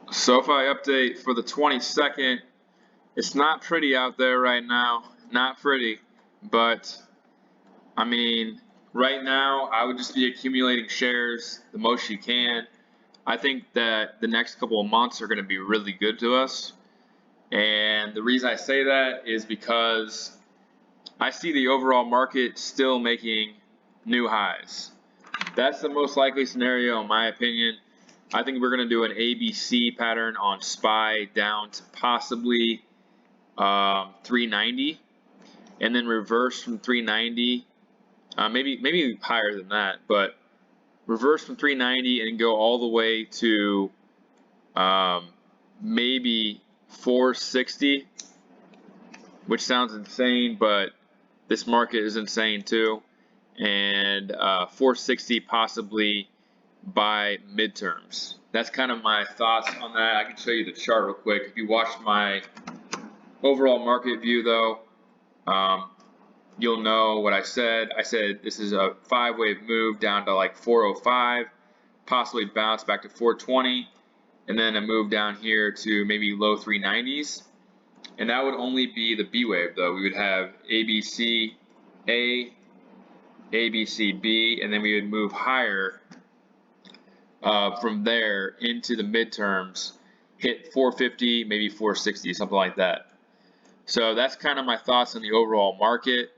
SOFI update for the 22nd. It's not pretty out there right now. Not pretty. But, I mean, right now, I would just be accumulating shares the most you can. I think that the next couple of months are going to be really good to us. And the reason I say that is because I see the overall market still making new highs. That's the most likely scenario, in my opinion. I think we're going to do an ABC pattern on SPY down to possibly 390, and then reverse from 390, maybe higher than that, but reverse from 390 and go all the way to maybe 460, which sounds insane, but this market is insane too. And 460 possibly by midterms. That's kind of my thoughts on that. I can show you the chart real quick. If you watched my overall market view though, you'll know what I said. I said this is a 5-wave move down to like 405, possibly bounce back to 420, and then a move down here to maybe low 390s. And that would only be the B wave though. We would have ABC A, ABC B, and then we would move higher from there into the midterms, hit 450, maybe 460, something like that. So that's kind of my thoughts on the overall market.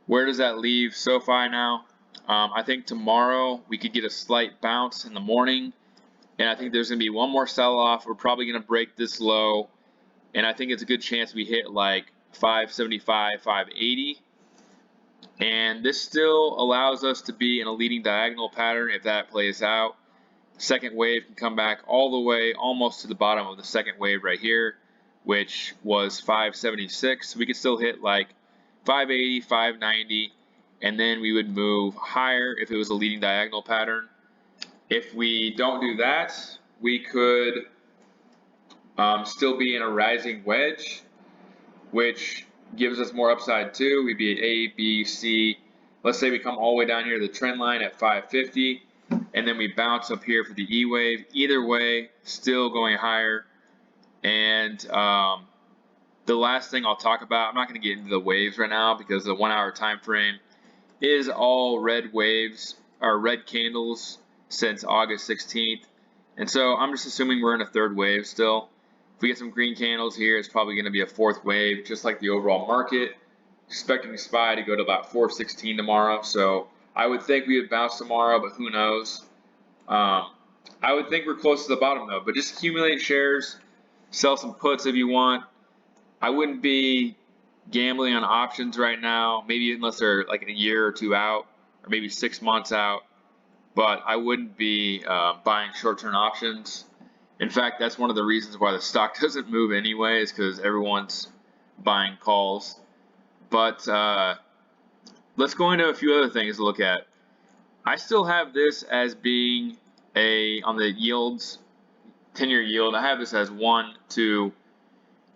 Where does that leave SOFI now? I think tomorrow we could get a slight bounce in the morning, and I think there's going to be one more sell-off. We're probably going to break this low, and I think it's a good chance we hit like 575, 580. And this still allows us to be in a leading diagonal pattern if that plays out. Second wave can come back all the way almost to the bottom of the second wave right here, which was 576. We could still hit like 580, 590, and then we would move higher if it was a leading diagonal pattern. If we don't do that, we could still be in a rising wedge, which gives us more upside too. We'd be at A, B, C. Let's say we come all the way down here to the trend line at 550, and then we bounce up here for the E wave. Either way, still going higher. And the last thing I'll talk about, I'm not going to get into the waves right now because the 1 hour time frame is all red waves or red candles since August 16th. And so I'm just assuming we're in a third wave still. If we get some green candles here, it's probably going to be a fourth wave, just like the overall market. Expecting SPY to go to about 416 tomorrow. So I would think we would bounce tomorrow, but who knows? I would think we're close to the bottom though, but just accumulate shares, sell some puts if you want. I wouldn't be gambling on options right now, maybe unless they're like a year or two out, or maybe 6 months out. But I wouldn't be buying short-term options. In fact, that's one of the reasons why the stock doesn't move anyway, is because everyone's buying calls. But let's go into a few other things to look at. I still have this as being on the yields, 10-year yield, I have this as 1, 2,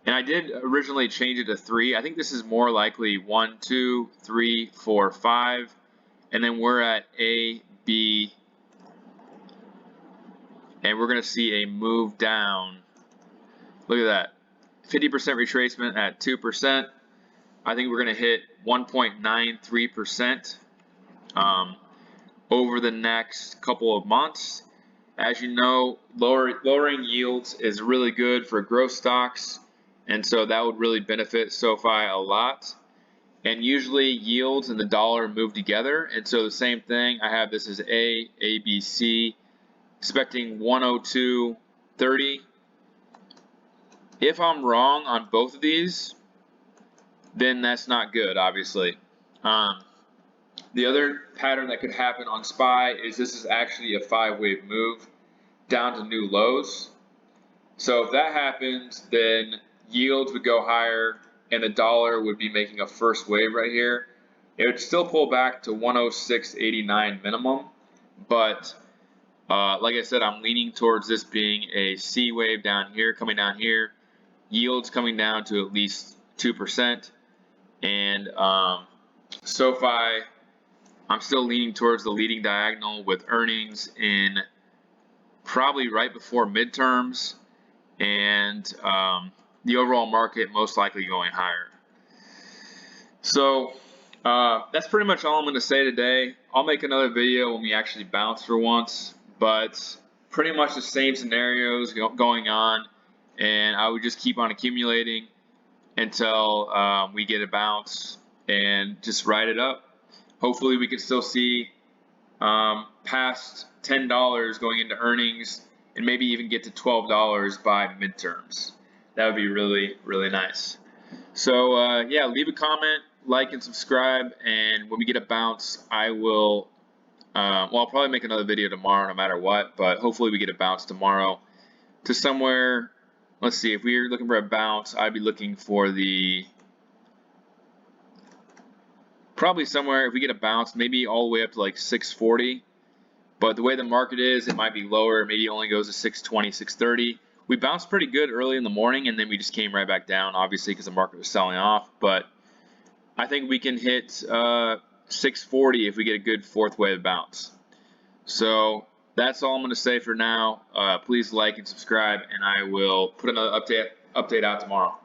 and I did originally change it to 3. I think this is more likely 1, 2, 3, 4, 5, and then we're at A, B, and we're going to see a move down. Look at that, 50% retracement at 2%. I think we're going to hit 1.93% over the next couple of months. As you know, lowering yields is really good for growth stocks, and so that would really benefit SOFI a lot. And usually yields and the dollar move together, and so the same thing, I have this as A, B, C, expecting 102.30. If I'm wrong on both of these, then that's not good, obviously. The other pattern that could happen on SPY is this is actually a 5-wave move down to new lows. So if that happens, then yields would go higher and the dollar would be making a first wave right here. It would still pull back to 106.89 minimum, but like I said, I'm leaning towards this being a C wave down here, coming down here, yields coming down to at least 2%, and SOFI, I'm still leaning towards the leading diagonal with earnings in probably right before midterms, and the overall market most likely going higher. So that's pretty much all I'm going to say today. I'll make another video when we actually bounce for once, but pretty much the same scenarios going on, and I would just keep on accumulating until we get a bounce and just ride it up. Hopefully we can still see past $10 going into earnings and maybe even get to $12 by midterms. That would be really, really nice. So yeah, leave a comment, like, and subscribe, and when we get a bounce, I will, well, I'll probably make another video tomorrow no matter what, but hopefully we get a bounce tomorrow to somewhere. Let's see, if we're looking for a bounce, I'd be looking for the, probably somewhere, if we get a bounce, maybe all the way up to like 640. But the way the market is, it might be lower. Maybe it only goes to 620, 630. We bounced pretty good early in the morning, and then we just came right back down, obviously, because the market was selling off. But I think we can hit 640 if we get a good fourth wave bounce. So that's all I'm going to say for now. Please like and subscribe, and I will put another update out tomorrow.